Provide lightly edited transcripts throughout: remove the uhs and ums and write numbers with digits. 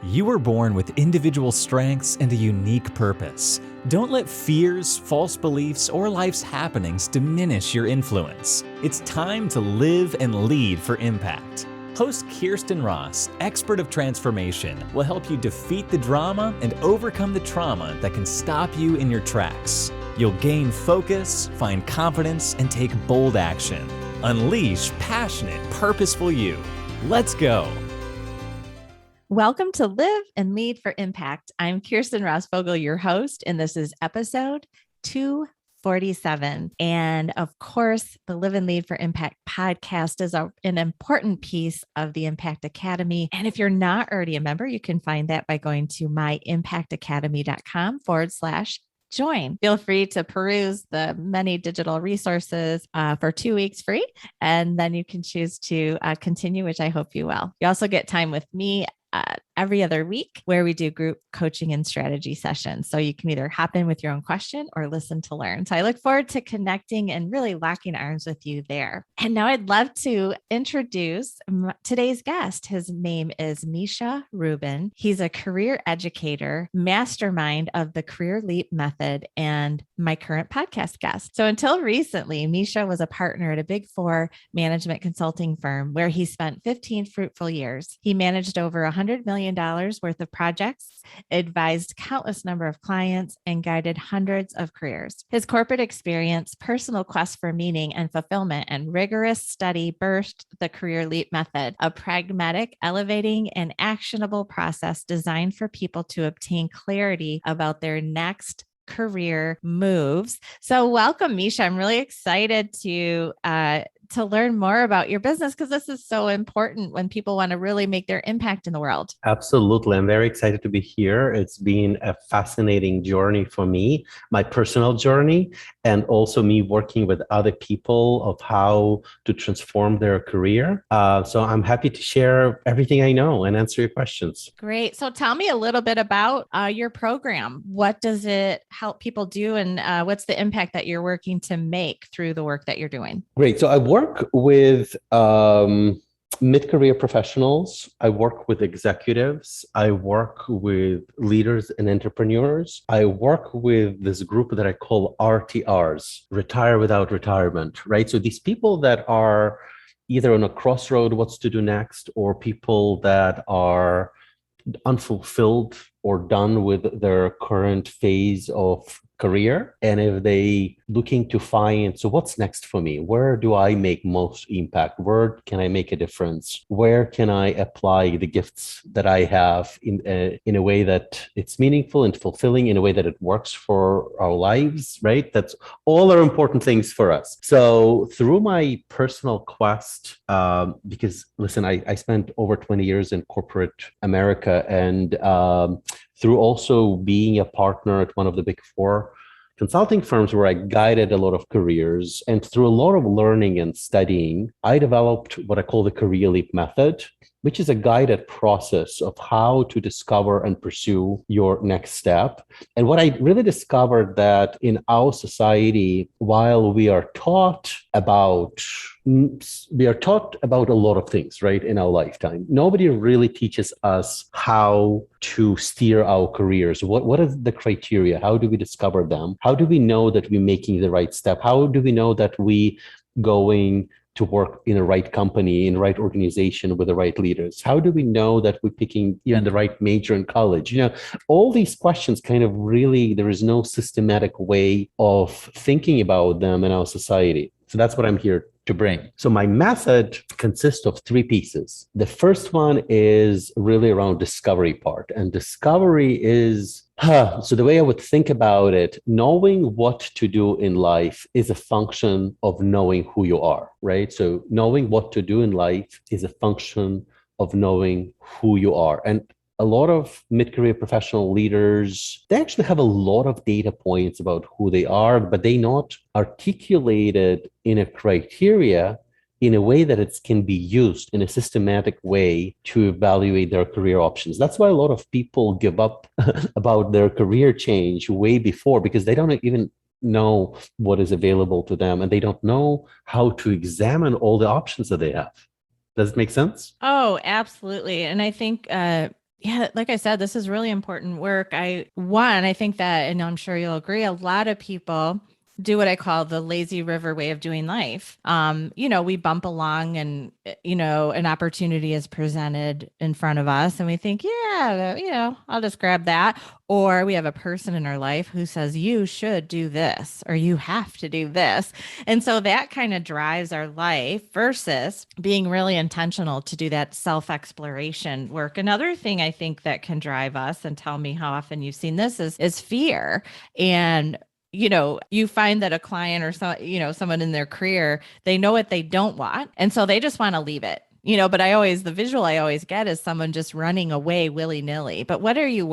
You were born with individual strengths and a unique purpose. Don't let fears, false beliefs, or life's happenings diminish your influence. It's time to live and lead for impact. Host Kirsten Ross, expert of transformation, will help you defeat the drama and overcome the trauma that can stop you in your tracks. You'll gain focus, find confidence, and take bold action. Unleash passionate, purposeful you. Let's go. Welcome to Live and Lead for Impact. I'm Kirsten Ross-Vogel, your host, and this is episode 247. And of course, the Live and Lead for Impact podcast is an important piece of the Impact Academy. And if you're not already a member, you can find that by going to myimpactacademy.com/join. Feel free to peruse the many digital resources for 2 weeks free, and then you can choose to continue, which I hope you will. You also get time with me every other week where we do group coaching and strategy sessions. So you can either hop in with your own question or listen to learn. So I look forward to connecting and really locking arms with you there. And now I'd love to introduce today's guest. His name is Misha Rubin. He's a career educator, mastermind of the Career Leap Method, and my current podcast guest. So until recently, Misha was a partner at a Big Four management consulting firm where he spent 15 fruitful years. He managed over $100 million worth of projects, advised countless number of clients, and guided hundreds of careers. His corporate experience, personal quest for meaning and fulfillment, and rigorous study birthed the Career Leap Method, a pragmatic, elevating, and actionable process designed for people to obtain clarity about their next career moves. So welcome, Misha. I'm really excited to learn more about your business because this is so important when people want to really make their impact in the world. Absolutely. I'm very excited to be here. It's been a fascinating journey for me, my personal journey, and also me working with other people of how to transform their career. So I'm happy to share everything I know and answer your questions. Great. So tell me a little bit about your program. What does it help people do, and what's the impact that you're working to make through the work that you're doing? Great. So I work with mid-career professionals. I work with executives. I work with leaders and entrepreneurs. I work with this group that I call RTRs, retire without retirement, right? So these people that are either on a crossroad, what's to do next, or people that are unfulfilled or done with their current phase of career. And if they looking to find, so what's next for me? Where do I make most impact? Where can I make a difference? Where can I apply the gifts that I have in a way that it's meaningful and fulfilling, in a way that it works for our lives, right? That's all are important things for us. So through my personal quest, because listen, I spent over 20 years in corporate America, and through also being a partner at one of the Big Four consulting firms where I guided a lot of careers, and through a lot of learning and studying, I developed what I call the Career Leap Method, which is a guided process of how to discover and pursue your next step. And what I really discovered that in our society, while we are taught about a lot of things, right, in our lifetime, nobody really teaches us how to steer our careers. What are the criteria? How do we discover them? How do we know that we're making the right step? How do we know that we going to work in the right company, in the right organization with the right leaders? How do we know that we're picking even the right major in college? You know, all these questions kind of really, there is no systematic way of thinking about them in our society. So that's what I'm here to bring. So my method consists of 3 pieces. The first one is really around discovery part. And discovery is, so the way I would think about it, knowing what to do in life is a function of knowing who you are, right? So knowing what to do in life is a function of knowing who you are. And a lot of mid-career professional leaders, they actually have a lot of data points about who they are, but they not articulated in a criteria in a way that it can be used in a systematic way to evaluate their career options. That's why a lot of people give up about their career change way before, because they don't even know what is available to them, and they don't know how to examine all the options that they have. Does it make sense? Oh, absolutely. And I think Yeah, like I said, this is really important work. I think that, and I'm sure you'll agree, a lot of people do what I call the lazy river way of doing life. We bump along and, an opportunity is presented in front of us and we think, yeah, I'll just grab that. Or we have a person in our life who says, you should do this, or you have to do this. And so that kind of drives our life versus being really intentional to do that self exploration work. Another thing I think that can drive us, and tell me how often you've seen this, is fear. And you find that a client or someone in their career, they know what they don't want. And so they just want to leave it. But the visual I always get is someone just running away willy nilly. But what are you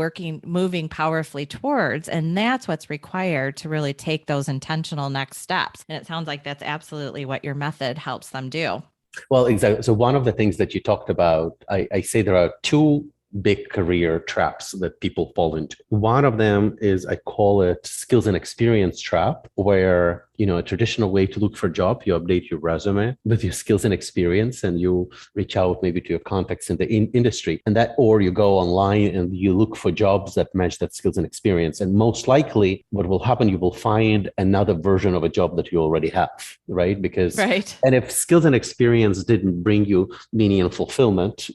moving powerfully towards? And that's what's required to really take those intentional next steps. And it sounds like that's absolutely what your method helps them do. Well, exactly. So one of the things that you talked about, I say there are two big career traps that people fall into. One of them is, I call it skills and experience trap, where, a traditional way to look for a job, you update your resume with your skills and experience, and you reach out maybe to your contacts in the industry, or you go online and you look for jobs that match that skills and experience. And most likely what will happen, you will find another version of a job that you already have, right? Right. And if skills and experience didn't bring you meaning and fulfillment,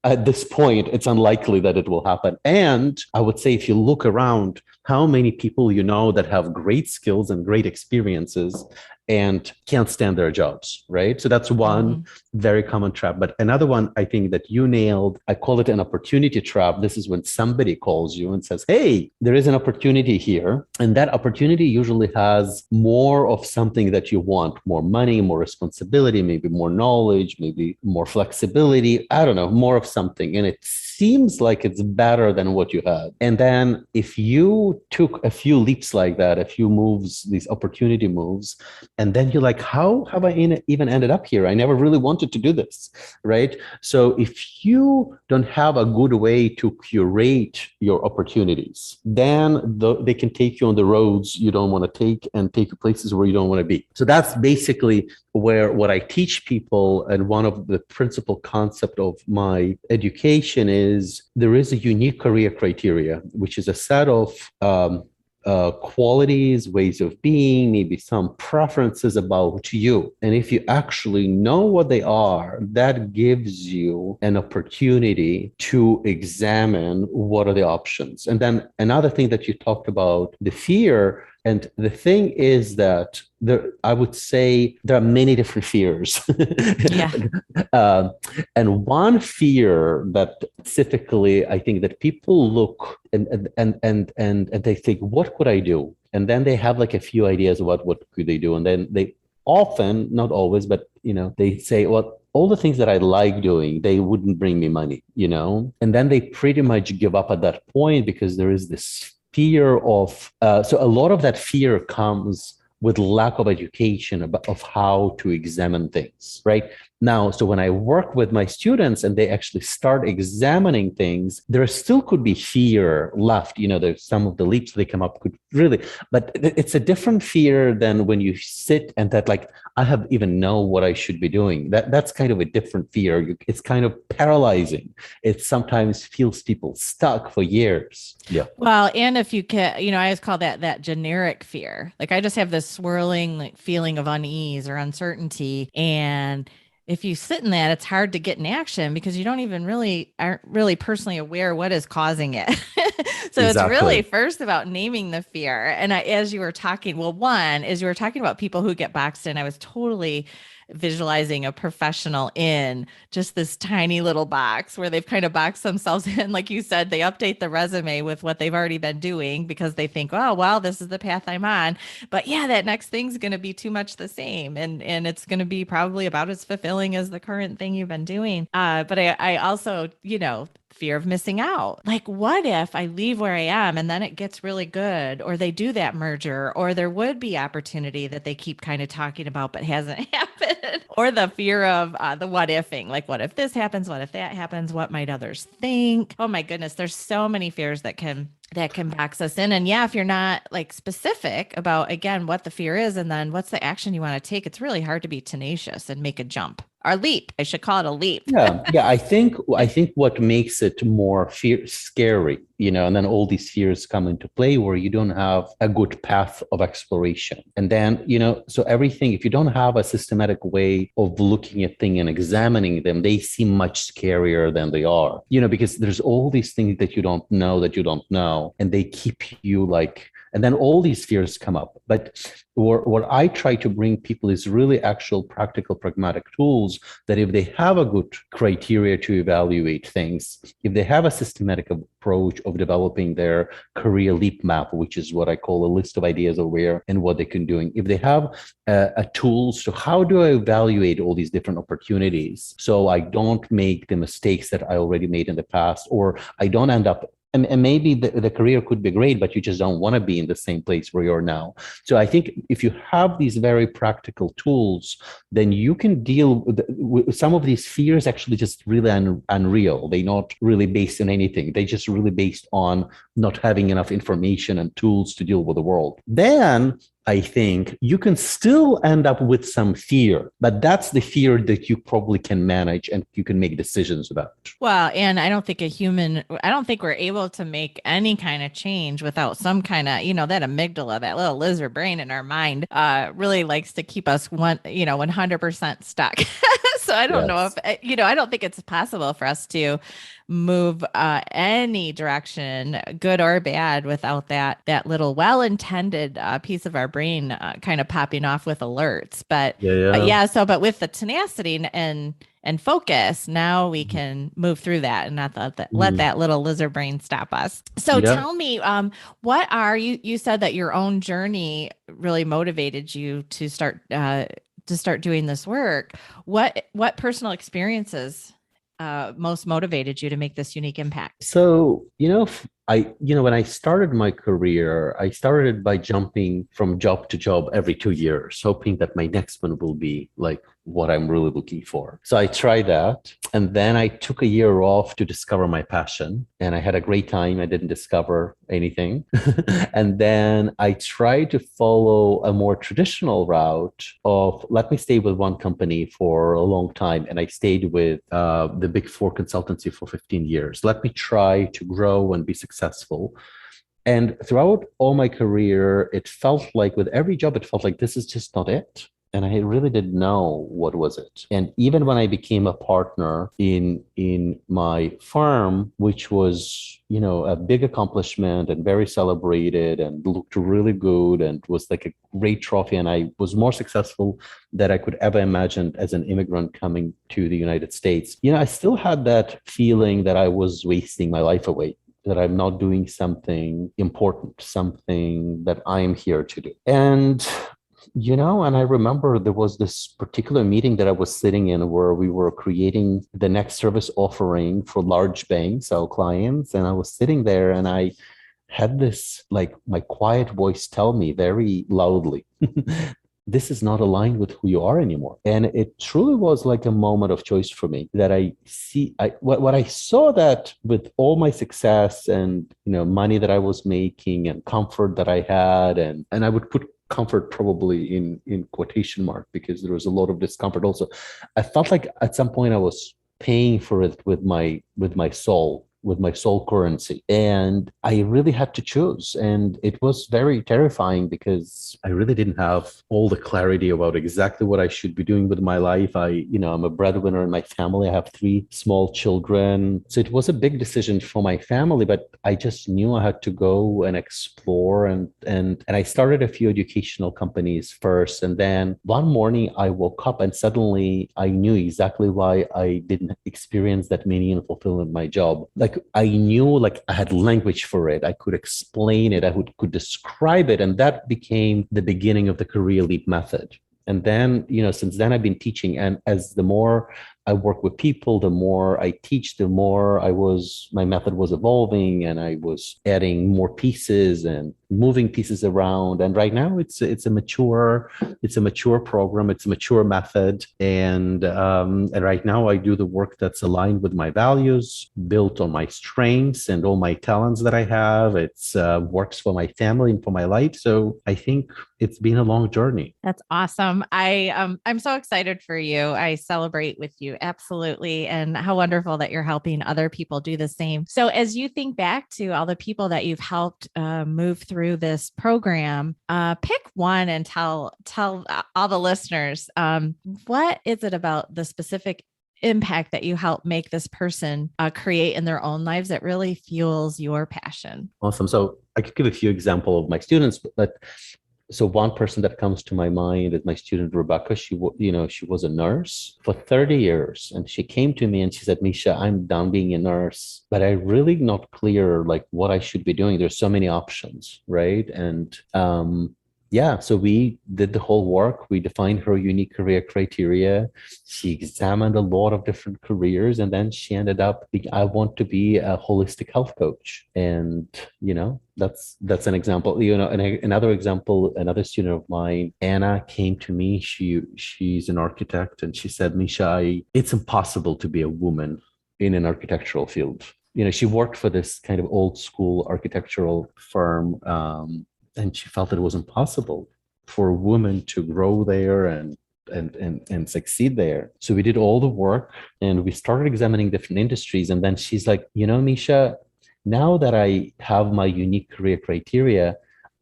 at this point, it's unlikely that it will happen. And I would say, if you look around, how many people that have great skills and great experiences and can't stand their jobs, right? So that's one very common trap. But another one, I think, that you nailed, I call it an opportunity trap. This is when somebody calls you and says, hey, there is an opportunity here. And that opportunity usually has more of something that you want: more money, more responsibility, maybe more knowledge, maybe more flexibility. I don't know, more of something. And it seems like it's better than what you had. And then if you took a few leaps like that, a few moves, these opportunity moves, and then you're like, how have I even ended up here? I never really wanted to do this, right? So if you don't have a good way to curate your opportunities, then they can take you on the roads you don't want to take and take you places where you don't want to be. So that's basically what I teach people. And one of the principal concept of my education is there is a unique career criteria, which is a set of qualities, ways of being, maybe some preferences about you. And if you actually know what they are, that gives you an opportunity to examine what are the options. And then another thing that you talked about, the fear. And the thing is that I would say there are many different fears. Yeah. And one fear that specifically, I think that people look and they think, what could I do? And then they have like a few ideas about what could they do. And then they often, not always, but they say, well, all the things that I like doing, they wouldn't bring me money, and then they pretty much give up at that point, because there is this fear of, so a lot of that fear comes with lack of education of how to examine things, right? Now, so when I work with my students and they actually start examining things, there still could be fear left. There's some of the leaps they come up could really, but it's a different fear than when you sit and that, like, I have even know what I should be doing. That's kind of a different fear. It's kind of paralyzing. It sometimes feels people stuck for years. Yeah. Well, and if you can, I always call that generic fear. Like, I just have this swirling feeling of unease or uncertainty. And if you sit in that, it's hard to get in action because you don't even aren't really personally aware what is causing it. So It's really first about naming the fear. And as you were talking, as you were talking about people who get boxed in, I was totally visualizing a professional in just this tiny little box where they've kind of boxed themselves in. Like you said, they update the resume with what they've already been doing because they think, oh, well, this is the path I'm on. But yeah, that next thing's going to be too much the same. And it's going to be probably about as fulfilling as the current thing you've been doing. But I also, fear of missing out. Like, what if I leave where I am and then it gets really good, or they do that merger, or there would be opportunity that they keep kind of talking about but hasn't happened, or the fear of the what ifing, like, what if this happens? What if that happens? What might others think? Oh my goodness, there's so many fears that can box us in. And yeah, if you're not like specific about, again, what the fear is and then what's the action you want to take, it's really hard to be tenacious and make a jump. our leap. I should call it a leap. Yeah. I think what makes it more scary, and then all these fears come into play where you don't have a good path of exploration. And then, so everything, if you don't have a systematic way of looking at things and examining them, they seem much scarier than they are, because there's all these things that you don't know, and they keep you like, and then all these fears come up. But what I try to bring people is really actual practical, pragmatic tools that if they have a good criteria to evaluate things, if they have a systematic approach of developing their career leap map, which is what I call a list of ideas of where and what they can do, if they have a tool, so how do I evaluate all these different opportunities so I don't make the mistakes that I already made in the past, or I don't end up, and maybe the career could be great, but you just don't want to be in the same place where you're now. So I think if you have these very practical tools, then you can deal with some of these fears actually just really unreal. They're not really based on anything. They're just really based on not having enough information and tools to deal with the world. Then I think you can still end up with some fear, but that's the fear that you probably can manage and you can make decisions about. Well, and I don't think we're able to make any kind of change without some kind of, that amygdala, that little lizard brain in our mind, really likes to keep us 100% stuck. So I don't know if, I don't think it's possible for us to move any direction, good or bad, without that little well-intended piece of our brain kind of popping off with alerts. But with the tenacity and focus, now we can move through that and not let that little lizard brain stop us. So tell me, what are you said that your own journey really motivated you to start doing this work. What personal experiences most motivated you to make this unique impact? So, when I started my career, I started by jumping from job to job every 2 years, hoping that my next one will be like what I'm really looking for. So I tried that. And then I took a year off to discover my passion. And I had a great time. I didn't discover anything. And then I tried to follow a more traditional route of let me stay with one company for a long time. And I stayed with the Big Four consultancy for 15 years. Let me try to grow and be successful. And throughout all my career, it felt like with every job, it felt like this is just not it. And I really didn't know what was it. And even when I became a partner in my firm, which was, a big accomplishment and very celebrated and looked really good and was like a great trophy. And I was more successful than I could ever imagine as an immigrant coming to the United States. I still had that feeling that I was wasting my life away, that I'm not doing something important, something that I'm here to do. And I remember there was this particular meeting that I was sitting in where we were creating the next service offering for large banks, our clients. And I was sitting there and I had this, like my quiet voice tell me very loudly, this is not aligned with who you are anymore. And it truly was like a moment of choice for me that what I saw that with all my success and, money that I was making and comfort that I had, and I would put comfort probably in quotation mark because there was a lot of discomfort also. I felt like at some point I was paying for it with my soul, with my soul currency. And I really had to choose. And it was very terrifying because I really didn't have all the clarity about exactly what I should be doing with my life. I'm a breadwinner in my family. I have 3 small children. So it was a big decision for my family, but I just knew I had to go and explore. And I started a few educational companies first. And then one morning I woke up and suddenly I knew exactly why I didn't experience that meaning and fulfillment in my job. Like I knew, like I had language for it. I could explain it. I could describe it. And that became the beginning of the career leap method. And then, since then I've been teaching. And as the more I work with people, the more I teach, the more my method was evolving, and I was adding more pieces and moving pieces around. And right now it's a mature program, it's a mature method. And right now I do the work that's aligned with my values, built on my strengths and all my talents that I have. It's works for my family and for my life. So I think it's been a long journey. That's awesome. I'm so excited for you. I celebrate with you. Absolutely. And how wonderful that you're helping other people do the same. So as you think back to all the people that you've helped move through this program, pick one and tell all the listeners, what is it about the specific impact that you help make this person create in their own lives that really fuels your passion? Awesome. So I could give a few examples of my students, but so one person that comes to my mind is my student Rebecca. She was a nurse for 30 years, and she came to me and she said, "Misha, I'm done being a nurse, but I really not clear like what I should be doing. There's so many options, right?" And yeah, so we did the whole work. We defined her unique career criteria. She examined a lot of different careers, and then she ended up being, I want to be a holistic health coach. And, that's an example. And another example, another student of mine, Anna, came to me. She's an architect, and she said, "Misha, it's impossible to be a woman in an architectural field." She worked for this kind of old school architectural firm. And she felt that it was impossible for a woman to grow there and succeed there. So we did all the work and we started examining different industries. And then she's like, Misha, now that I have my unique career criteria,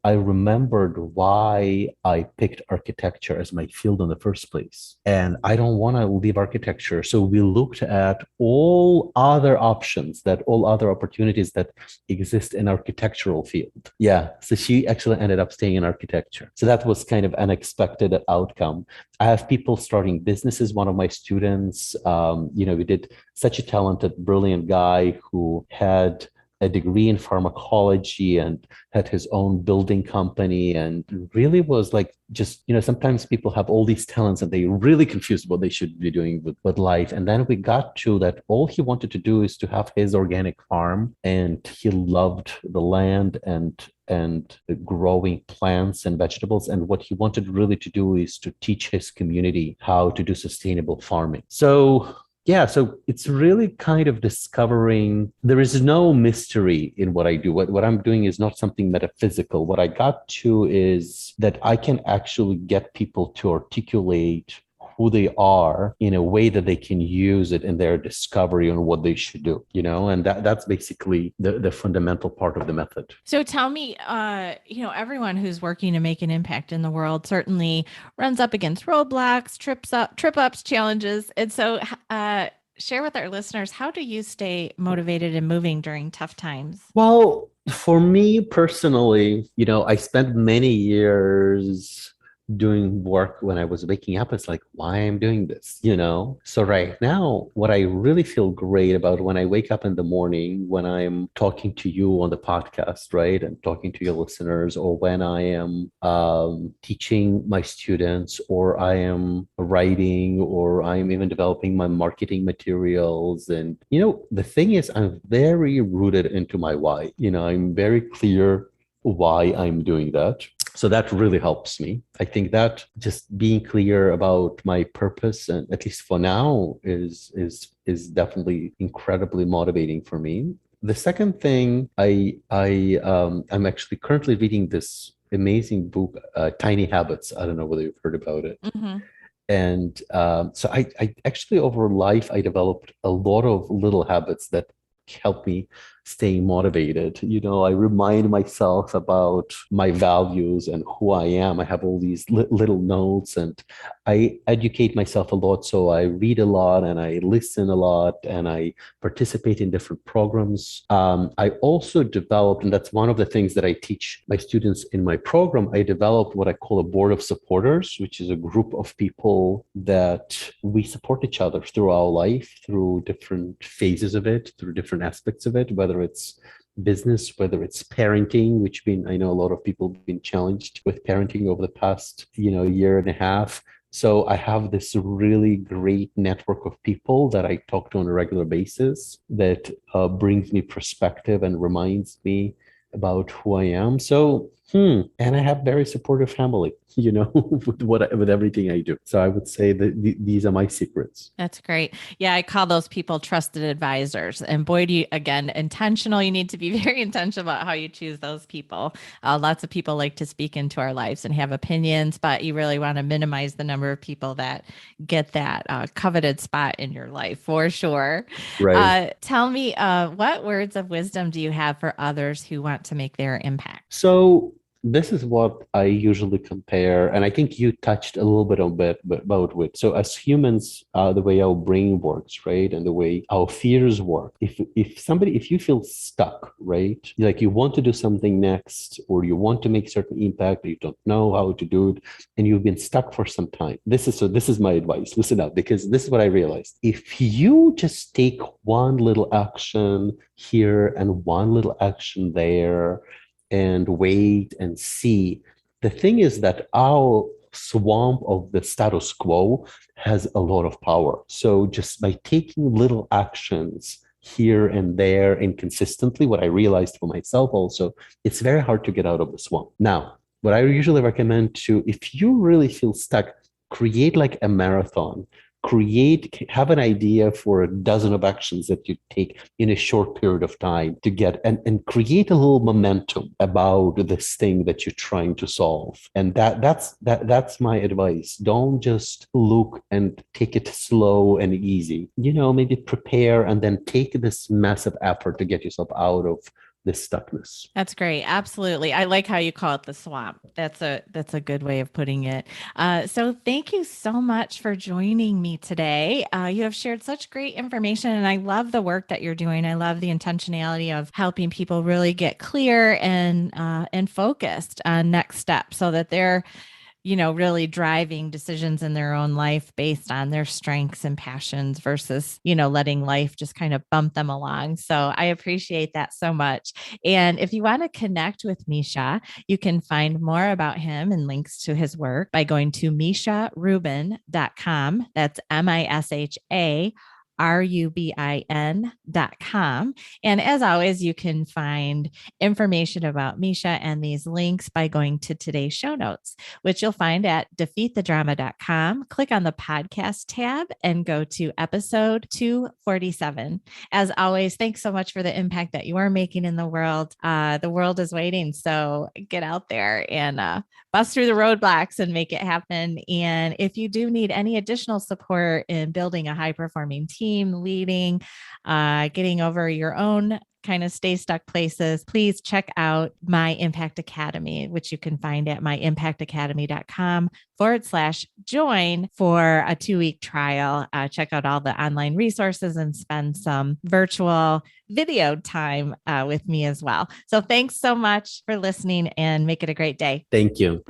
I remembered why I picked architecture as my field in the first place. And I don't want to leave architecture. So we looked at all other options, all other opportunities that exist in architectural field. Yeah. So she actually ended up staying in architecture. So that was kind of unexpected outcome. I have people starting businesses. One of my students, we did such a talented, brilliant guy who had a degree in pharmacology and had his own building company, and really was like, just, sometimes people have all these talents and they're really confused what they should be doing with life. And then we got to that all he wanted to do is to have his organic farm, and he loved the land and growing plants and vegetables. And what he wanted really to do is to teach his community how to do sustainable farming. So it's really kind of discovering there is no mystery in what I do. What I'm doing is not something metaphysical. What I got to is that I can actually get people to articulate who they are in a way that they can use it in their discovery on what they should do, and that's basically the fundamental part of the method. So tell me, everyone who's working to make an impact in the world certainly runs up against roadblocks, trip ups, challenges. And so share with our listeners, how do you stay motivated and moving during tough times? Well, for me personally, I spent many years doing work when I was waking up. It's like, why I'm doing this, So right now, what I really feel great about when I wake up in the morning, when I'm talking to you on the podcast, right, and talking to your listeners, or when I am teaching my students, or I am writing, or I'm even developing my marketing materials. And, the thing is, I'm very rooted into my why. I'm very clear why I'm doing that. So that really helps me. I think that just being clear about my purpose, and at least for now, is definitely incredibly motivating for me. The second thing, I'm actually currently reading this amazing book, Tiny Habits. I don't know whether you've heard about it. Mm-hmm. And so I actually, over life, I developed a lot of little habits that help me stay motivated. I remind myself about my values and who I am. I have all these little notes, and I educate myself a lot. So I read a lot and I listen a lot and I participate in different programs. I also developed, and that's one of the things that I teach my students in my program, I developed what I call a board of supporters, which is a group of people that we support each other through our life, through different phases of it, through different aspects of it, whether it's business, whether it's parenting, I know a lot of people have been challenged with parenting over the past, year and a half. So I have this really great network of people that I talk to on a regular basis that brings me perspective and reminds me about who I am. So, and I have very supportive family, with everything I do. So I would say that these are my secrets. That's great. Yeah, I call those people trusted advisors. And boy, do you, again, intentional. You need to be very intentional about how you choose those people. Lots of people like to speak into our lives and have opinions, but you really want to minimize the number of people that get that coveted spot in your life for sure. Right. Tell me, what words of wisdom do you have for others who want to make their impact? So this is what I usually compare, and I think you touched a little bit on it about it. So as humans, the way our brain works, right, and the way our fears work. If you feel stuck, right, like you want to do something next, or you want to make certain impact, but you don't know how to do it, and you've been stuck for some time. This is my advice. Listen up, because this is what I realized. If you just take one little action here and one little action there, and wait and see. The thing is that our swamp of the status quo has a lot of power. So just by taking little actions here and there and consistently, what I realized for myself also, it's very hard to get out of the swamp. Now, what I usually recommend to, if you really feel stuck, create like a marathon. Have an idea for a dozen of actions that you take in a short period of time to get and create a little momentum about this thing that you're trying to solve. And that's my advice. Don't just look and take it slow and easy. Maybe prepare and then take this massive effort to get yourself out of this stuckness. That's great. Absolutely. I like how you call it the swamp. That's a good way of putting it. So thank you so much for joining me today. You have shared such great information, and I love the work that you're doing. I love the intentionality of helping people really get clear and focused on next steps so that they're really driving decisions in their own life based on their strengths and passions versus, letting life just kind of bump them along. So I appreciate that so much. And if you want to connect with Misha, you can find more about him and links to his work by going to misharubin.com. That's MISHARUBIN.com. And as always, you can find information about Misha and these links by going to today's show notes, which you'll find at defeatthedrama.com. Click on the podcast tab and go to episode 247. As always, thanks so much for the impact that you are making in the world. The world is waiting. So get out there and bust through the roadblocks and make it happen. And if you do need any additional support in building a high-performing team, leading, getting over your own kind of stay stuck places, please check out My Impact Academy, which you can find at myimpactacademy.com/join for a 2-week trial. Check out all the online resources and spend some virtual video time with me as well. So thanks so much for listening, and make it a great day. Thank you.